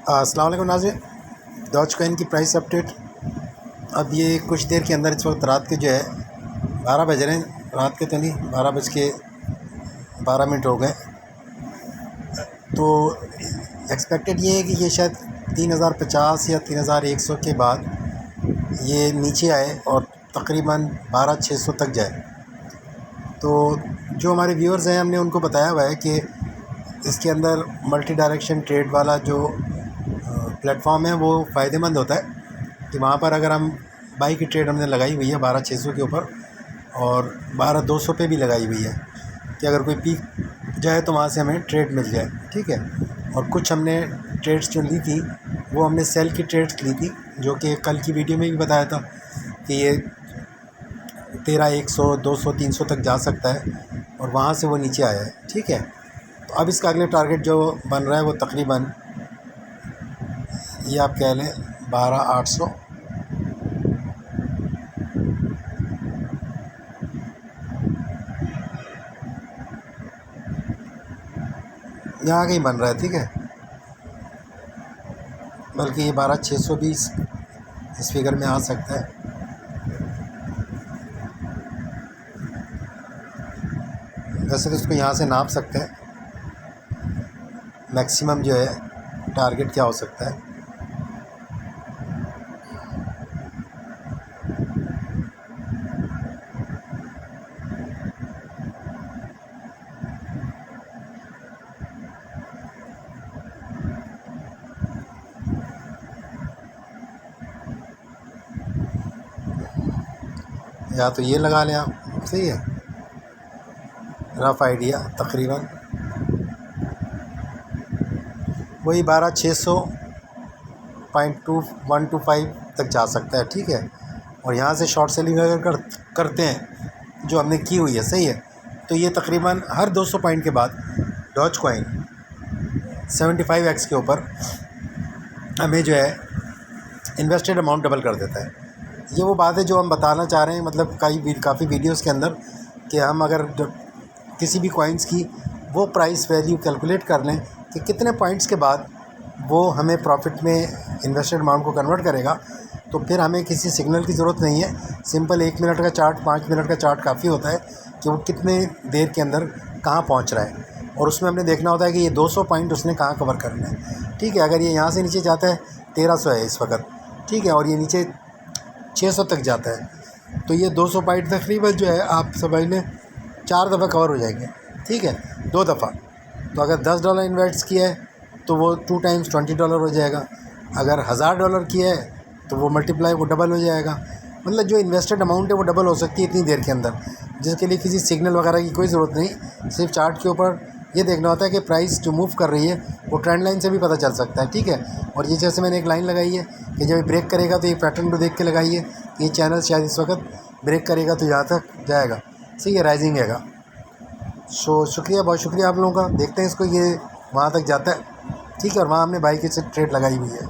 अस्सलाम वालेकुम नाज़रीन। डॉज कॉइन की प्राइस अपडेट। अब ये कुछ देर के अंदर, इस वक्त रात के जो है 12 बज रहे हैं। रात के तो नहीं, 12 बज के 12 मिनट हो गए। तो एक्सपेक्टेड ये है कि ये शायद 3050 या 3100 के बाद ये नीचे आए और तकरीबन 12600 तक जाए। तो जो हमारे व्यूअर्स हैं, हमने उनको बताया हुआ है कि इसके अंदर मल्टी डायरेक्शन ट्रेड वाला जो प्लेटफॉर्म है वो फ़ायदेमंद होता है कि वहाँ पर अगर हम बाई की ट्रेड हमने लगाई हुई है 12600 के ऊपर, और 12200 पे भी लगाई हुई है कि अगर कोई पीक जाए तो वहाँ से हमें ट्रेड मिल जाए। ठीक है। और कुछ हमने ट्रेड्स जो ली थी वो हमने सेल की ट्रेड्स ली थी, जो कि कल की वीडियो में भी बताया था कि ये 13100 200 300 तक जा सकता है, और वहाँ से वो नीचे आया है। ठीक है। तो अब इसका अगले टारगेट जो बन रहा है वो तकरीबन ये आप कह लें 12800। यहाँ कहीं बन रहा है। ठीक है। बल्कि ये 12600 भी इस फिगर में आ सकता है। वैसे तो इसको यहाँ से नाप सकते हैं मैक्सिमम जो है टारगेट क्या हो सकता है। या तो ये लगा लें आप, सही है, रफ़ आइडिया तकरीबन वही 12600.2125 तक जा सकता है। ठीक है। और यहाँ से शॉर्ट सेलिंग अगर करते हैं जो हमने की हुई है, सही है, तो ये तकरीबन हर 200 पॉइंट के बाद डॉज कॉइन 75x के ऊपर हमें जो है इन्वेस्टेड अमाउंट डबल कर देता है। ये वो बात है जो हम बताना चाह रहे हैं, मतलब काफ़ी वीडियोस के अंदर, कि हम अगर किसी भी कॉइन्स की वो प्राइस वैल्यू कैलकुलेट कर लें कि कितने पॉइंट्स के बाद वो हमें प्रॉफिट में इन्वेस्टेड अमाउंट को कन्वर्ट करेगा, तो फिर हमें किसी सिग्नल की ज़रूरत नहीं है। सिंपल 1 मिनट का चार्ट, 5 मिनट का चार्ट काफ़ी होता है कि वो कितने देर के अंदर कहाँ पहुँच रहा है, और उसमें हमने देखना होता है कि ये 200 पॉइंट उसने कहाँ कवर करना है। ठीक है। अगर ये यहाँ से नीचे जाता है 1300 है इस वक्त, ठीक है, और ये नीचे 600 तक जाता है, तो ये 200 पॉइंट तकरीबन जो है आप समझ लें 4 दफ़ा कवर हो जाएंगे। ठीक है, 2 दफ़ा। तो अगर $10 इन्वेस्ट किया है तो वो 2 टाइम्स $20 हो जाएगा। अगर $1000 किया है तो वो मल्टीप्लाई, वो डबल हो जाएगा। मतलब जो इन्वेस्टेड अमाउंट है वो डबल हो सकती है इतनी देर के अंदर, जिसके लिए किसी सिग्नल वगैरह की कोई ज़रूरत नहीं। सिर्फ चार्ट के ऊपर ये देखना होता है कि प्राइस जो मूव कर रही है वो ट्रेंड लाइन से भी पता चल सकता है। ठीक है। और ये जैसे मैंने एक लाइन लगाई है कि जब ये ब्रेक करेगा तो ये पैटर्न को देख के लगाइए, ये चैनल शायद इस वक्त ब्रेक करेगा तो यहाँ तक जाएगा। सही है, राइजिंग है। शुक्रिया, बहुत शुक्रिया आप लोगों का। देखते हैं इसको, ये वहाँ तक जाता है। ठीक है। और वहाँ हमने बाई की ट्रेड लगाई हुई है।